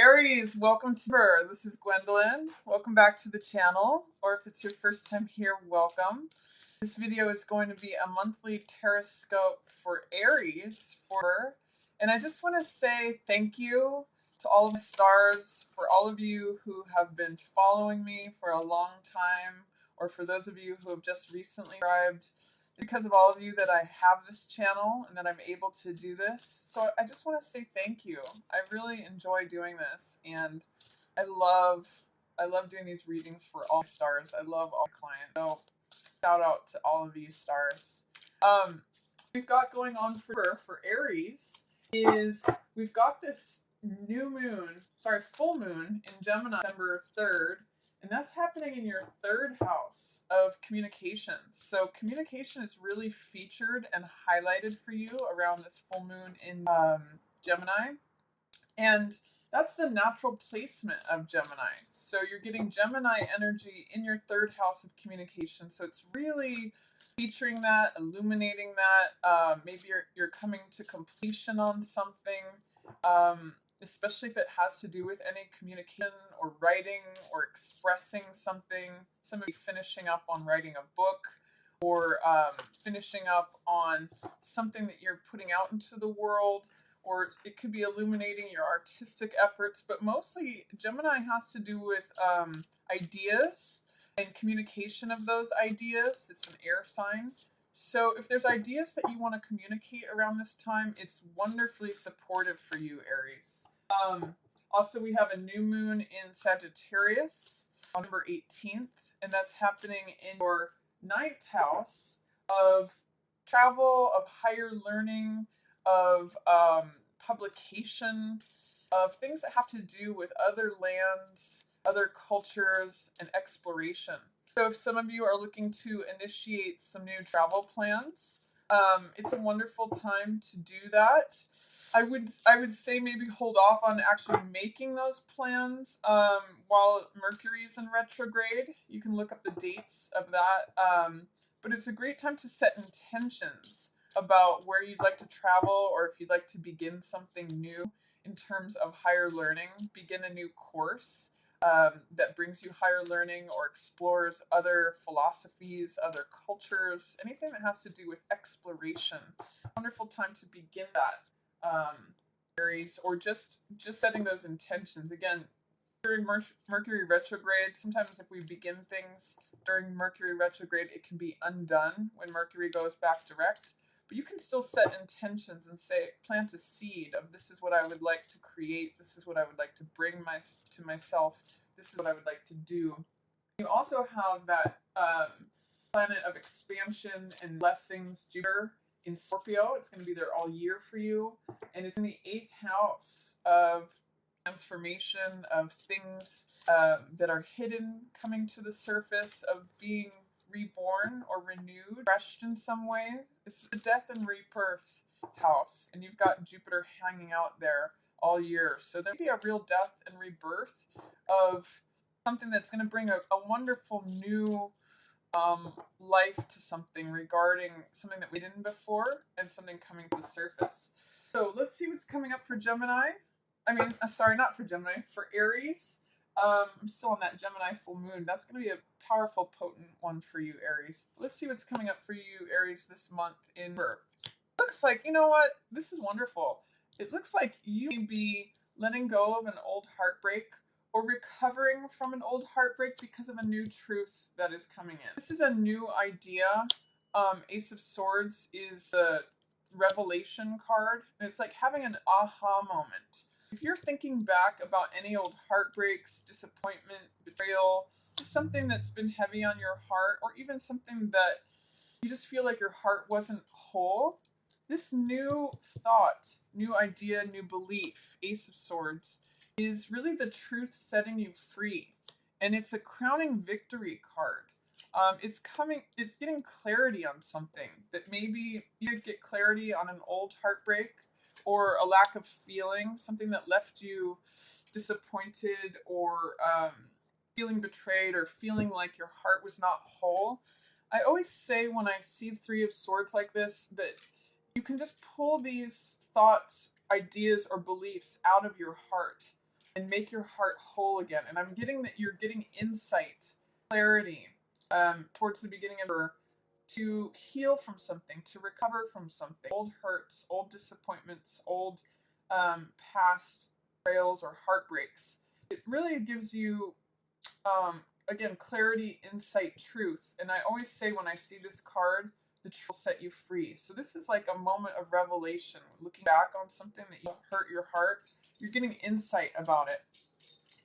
Aries, welcome to her. This is Gwendolyn. Welcome back to the channel, or if it's your first time here, welcome. This video is going to be a monthly Terrascope for Aries and I just want to say thank you to all of the stars, for all of you who have been following me for a long time, or for those of you who have just recently subscribed. Because of all of you that I have this channel and that I'm able to do this. So I just want to say thank you. I really enjoy doing this, and I love doing these readings for all stars. I love all clients. So shout out to all of these stars. We've got going on for Aries is we've got this full moon in Gemini, December 3rd. And that's happening in your third house of communication. So communication is really featured and highlighted for you around this full moon in Gemini. And that's the natural placement of Gemini. So you're getting Gemini energy in your third house of communication. So it's really featuring that, illuminating that. Maybe you're coming to completion on something. Especially if it has to do with any communication or writing or expressing something. Somebody finishing up on writing a book, or finishing up on something that you're putting out into the world, or it could be illuminating your artistic efforts. But mostly Gemini has to do with ideas and communication of those ideas. It's an air sign. So if there's ideas that you want to communicate around this time, it's wonderfully supportive for you, Aries. Also, we have a new moon in Sagittarius on November 18th, and that's happening in your 9th house of travel, of higher learning, of publication, of things that have to do with other lands, other cultures, and exploration. So if some of you are looking to initiate some new travel plans, it's a wonderful time to do that. I would say maybe hold off on actually making those plans while Mercury is in retrograde. You can look up the dates of that. But it's a great time to set intentions about where you'd like to travel, or if you'd like to begin something new in terms of higher learning, begin a new course that brings you higher learning or explores other philosophies, other cultures, anything that has to do with exploration. Wonderful time to begin that. Aries, or just setting those intentions. Again, during Mercury retrograde, sometimes if we begin things during Mercury retrograde, it can be undone when Mercury goes back direct. But you can still set intentions and say, plant a seed of this is what I would like to create, this is what I would like to bring to myself, this is what I would like to do. You also have that planet of expansion and blessings, Jupiter, in Scorpio. It's going to be there all year for you, and it's in the 8th house of transformation, of things that are hidden coming to the surface, of being reborn or renewed, refreshed in some way. It's the death and rebirth house, and you've got Jupiter hanging out there all year. So there may be a real death and rebirth of something that's going to bring a wonderful new life to something, regarding something that we didn't before and something coming to the surface. So let's see what's coming up for Gemini. Sorry, not for Gemini, for Aries. I'm still on that Gemini full moon. That's going to be a powerful, potent one for you, Aries. Let's see what's coming up for you, Aries, this month in Virgo. Looks like, you know what? This is wonderful. It looks like you may be letting go of an old heartbreak, or recovering from an old heartbreak because of a new truth that is coming in. This is a new idea. Ace of Swords is a revelation card, and it's like having an aha moment. If you're thinking back about any old heartbreaks, disappointment, betrayal, just something that's been heavy on your heart, or even something that you just feel like your heart wasn't whole, this new thought, new idea, new belief, Ace of Swords, is really the truth setting you free. And it's a crowning victory card. It's getting clarity on something that maybe you get clarity on an old heartbreak, or a lack of feeling, something that left you disappointed, or feeling betrayed, or feeling like your heart was not whole. I always say when I see 3 of Swords like this, that you can just pull these thoughts, ideas, or beliefs out of your heart and make your heart whole again. And I'm getting that you're getting insight, clarity, towards the beginning of her, to heal from something, to recover from something, old hurts, old disappointments, old past betrayals or heartbreaks. It really gives you, again, clarity, insight, truth. And I always say when I see this card, the truth will set you free. So this is like a moment of revelation, looking back on something that you hurt your heart. You're getting insight about it.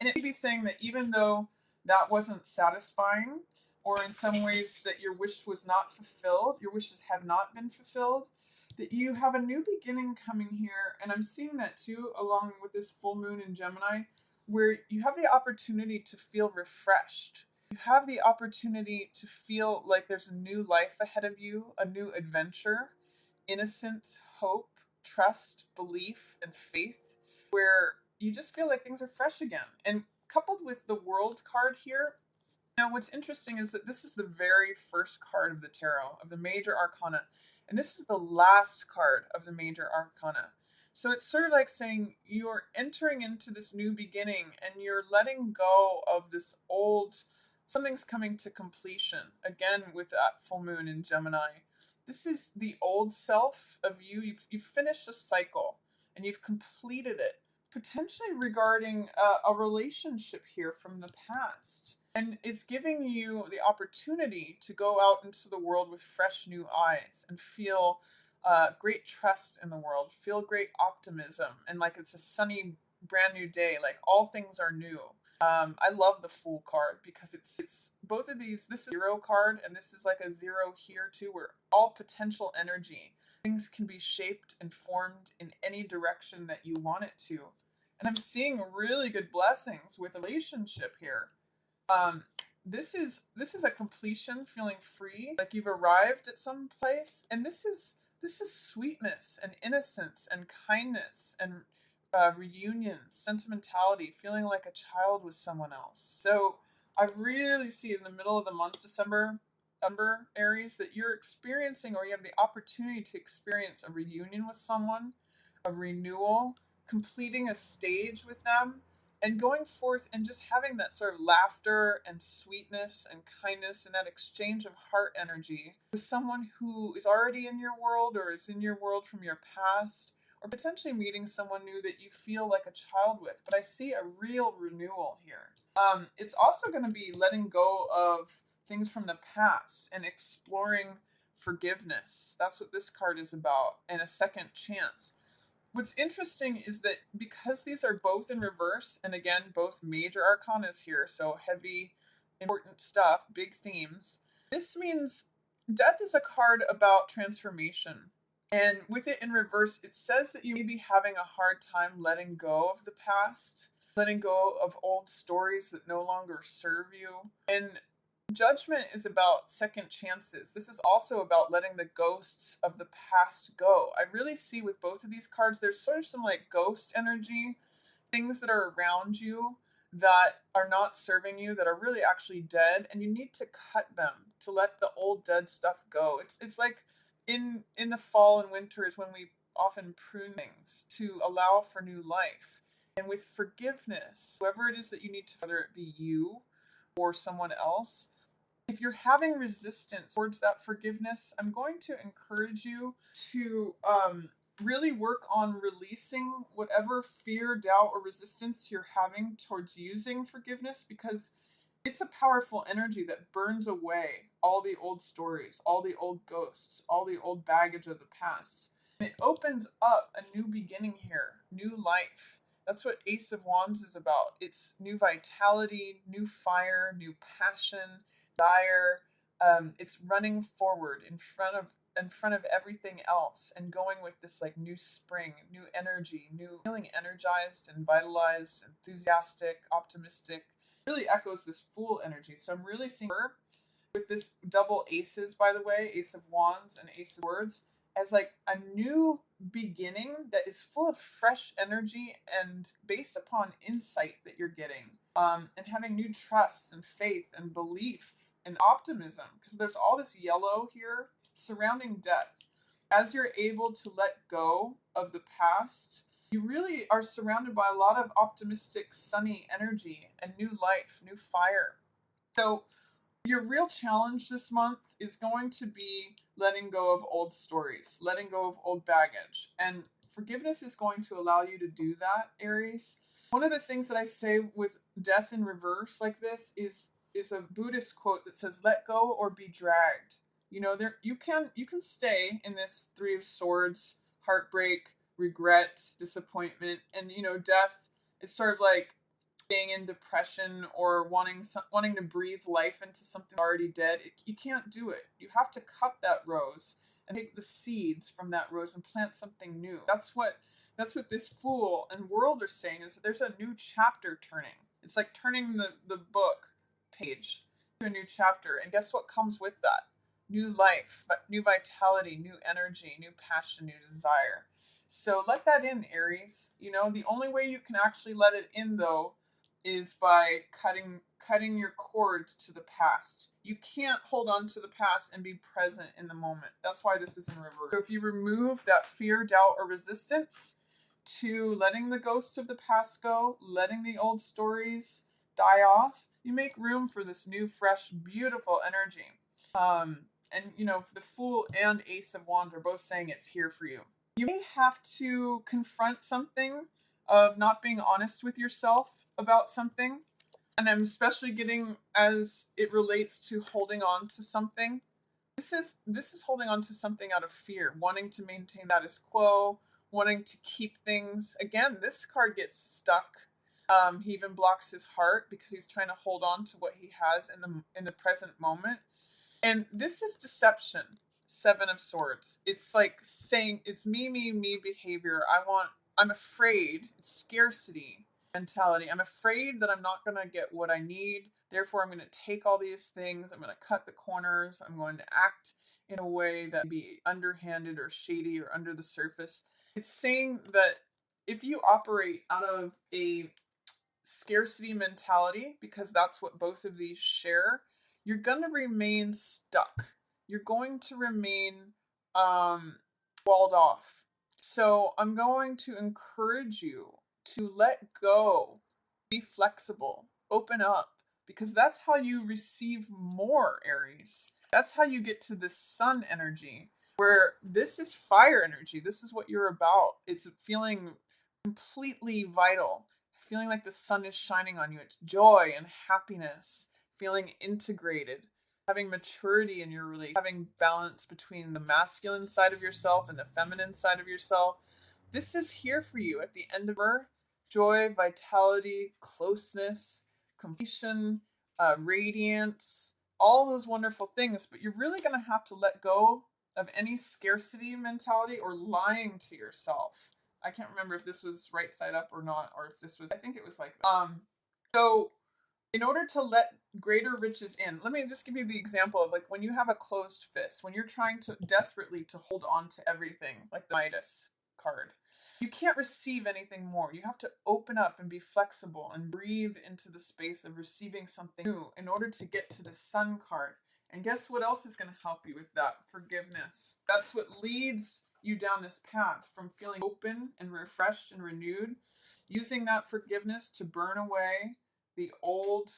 And it may be saying that even though that wasn't satisfying, or in some ways that your wish was not fulfilled, your wishes have not been fulfilled, that you have a new beginning coming here. And I'm seeing that too, along with this full moon in Gemini, where you have the opportunity to feel refreshed. You have the opportunity to feel like there's a new life ahead of you, a new adventure, innocence, hope, trust, belief, and faith, where you just feel like things are fresh again. And coupled with the World card here, now what's interesting is that this is the very first card of the tarot, of the major arcana, and this is the last card of the major arcana. So it's sort of like saying you're entering into this new beginning and you're letting go of this old, something's coming to completion. Again, with that full moon in Gemini. This is the old self of you. You've finished a cycle and you've completed it, potentially regarding a relationship here from the past. And it's giving you the opportunity to go out into the world with fresh new eyes and feel great trust in the world, feel great optimism, and like it's a sunny, brand new day, like all things are new. I love the Fool card because it's both of these. This is a zero card, and this is like a zero here too, where all potential energy, things can be shaped and formed in any direction that you want it to. And I'm seeing really good blessings with a relationship here. Um, this is a completion, feeling free, like you've arrived at some place, and this is sweetness and innocence and kindness and reunion, sentimentality, feeling like a child with someone else. So I really see in the middle of the month, December, Aries, that you're experiencing, or you have the opportunity to experience, a reunion with someone, a renewal, completing a stage with them, and going forth and just having that sort of laughter and sweetness and kindness and that exchange of heart energy with someone who is already in your world or is in your world from your past, or potentially meeting someone new that you feel like a child with. But I see a real renewal here. It's also going to be letting go of things from the past and exploring forgiveness. That's what this card is about, and a second chance. What's interesting is that because these are both in reverse, and again, both major arcanas here, so heavy, important stuff, big themes, this means death is a card about transformation. And with it in reverse, it says that you may be having a hard time letting go of the past, letting go of old stories that no longer serve you. And Judgment is about second chances. This is also about letting the ghosts of the past go. I really see with both of these cards, there's sort of some like ghost energy, things that are around you that are not serving you, that are really actually dead, and you need to cut them to let the old dead stuff go. It's like in the fall and winter is when we often prune things to allow for new life. And with forgiveness, whoever it is that you need to, whether it be you or someone else, if you're having resistance towards that forgiveness, I'm going to encourage you to really work on releasing whatever fear, doubt, or resistance you're having towards using forgiveness, because it's a powerful energy that burns away all the old stories, all the old ghosts, all the old baggage of the past. And it opens up a new beginning here, new life. That's what Ace of Wands is about. It's new vitality, new fire, new passion, desire. It's running forward in front of everything else and going with this like new spring, new energy, new feeling energized and vitalized, enthusiastic, optimistic. Really echoes this Fool energy. So I'm really seeing her with this double aces, by the way, Ace of Wands and Ace of Swords, as like a new beginning that is full of fresh energy and based upon insight that you're getting, and having new trust and faith and belief and optimism, because there's all this yellow here surrounding death. As you're able to let go of the past You really are surrounded by a lot of optimistic, sunny energy and new life, new fire. So, your real challenge this month is going to be letting go of old stories, letting go of old baggage. And forgiveness is going to allow you to do that, Aries. One of the things that I say with death in reverse like this is a Buddhist quote that says, "Let go or be dragged." You know, there you can stay in this Three of Swords, heartbreak, regret, disappointment, and death. It's sort of like staying in depression or wanting to breathe life into something already dead. You can't do it. You have to cut that rose and take the seeds from that rose and plant something new. That's what this Fool and World are saying, is that there's a new chapter turning. It's like turning the book page to a new chapter. And guess what comes with that? New life, new vitality, new energy, new passion, new desire. So let that in, Aries. The only way you can actually let it in, though, is by cutting your cords to the past. You can't hold on to the past and be present in the moment. That's why this is in reverse. So if you remove that fear, doubt, or resistance to letting the ghosts of the past go, letting the old stories die off, you make room for this new, fresh, beautiful energy. And the Fool and Ace of Wands are both saying it's here for you. You may have to confront something of not being honest with yourself about something. And I'm especially getting as it relates to holding on to something. This is holding on to something out of fear, wanting to maintain status quo, wanting to keep things. Again, this card gets stuck. He even blocks his heart because he's trying to hold on to what he has in the present moment. And this is deception. Seven of Swords. It's like saying it's me behavior. I'm afraid. It's scarcity mentality. I'm afraid that I'm not going to get what I need. Therefore, I'm going to take all these things. I'm going to cut the corners. I'm going to act in a way that may be underhanded or shady or under the surface. It's saying that if you operate out of a scarcity mentality, because that's what both of these share, you're going to remain stuck. You're going to remain walled off. So I'm going to encourage you to let go, be flexible, open up, because that's how you receive more, Aries. That's how you get to the sun energy, where this is fire energy. This is what you're about. It's feeling completely vital, feeling like the sun is shining on you. It's joy and happiness, feeling integrated, having maturity in your relationship, having balance between the masculine side of yourself and the feminine side of yourself. This is here for you at the end of her. Joy, vitality, closeness, completion, radiance, all those wonderful things. But you're really going to have to let go of any scarcity mentality or lying to yourself. I can't remember if this was right side up or not, or if this was, I think it was like, so in order to let greater riches in, let me just give you the example of like when you have a closed fist, when you're trying to desperately to hold on to everything, like the Midas card, you can't receive anything more. You have to open up and be flexible and breathe into the space of receiving something new in order to get to the Sun card. And guess what else is going to help you with that? Forgiveness. That's what leads you down this path from feeling open and refreshed and renewed, using that forgiveness to burn away the old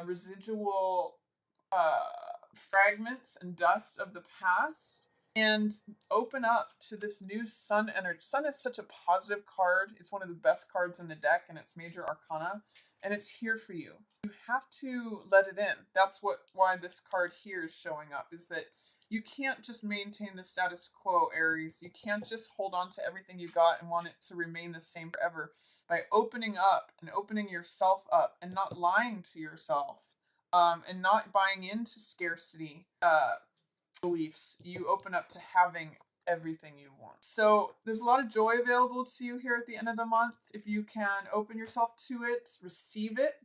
residual fragments and dust of the past and open up to this new sun energy. Sun is such a positive card. It's one of the best cards in the deck, and it's major arcana, and it's here for you. You have to let it in. That's why this card here is showing up, is that you can't just maintain the status quo, Aries. You can't just hold on to everything you got and want it to remain the same forever. By opening up and opening yourself up and not lying to yourself, and not buying into scarcity beliefs, you open up to having everything you want. So there's a lot of joy available to you here at the end of the month. If you can open yourself to it, receive it.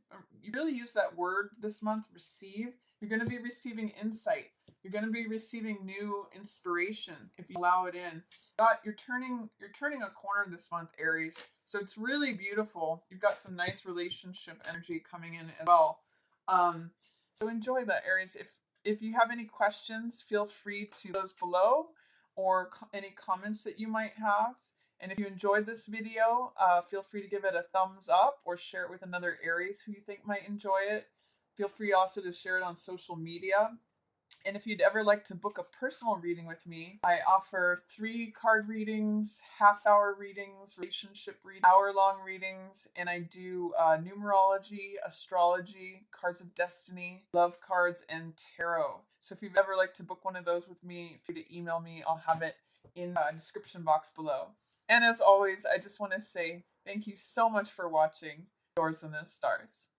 You really use that word this month, receive. You're going to be receiving insight. You're going to be receiving new inspiration if you allow it in. But you're turning a corner this month, Aries. So it's really beautiful. You've got some nice relationship energy coming in as well. So enjoy that, Aries. If you have any questions, feel free to those below, or any comments that you might have. And if you enjoyed this video, feel free to give it a thumbs up or share it with another Aries who you think might enjoy it. Feel free also to share it on social media. And if you'd ever like to book a personal reading with me, I offer 3 card readings, half-hour readings, relationship readings, hour-long readings, and I do numerology, astrology, cards of destiny, love cards, and tarot. So if you'd ever like to book one of those with me, feel free to email me. I'll have it in the description box below. And as always, I just want to say thank you so much for watching. Yours in the stars.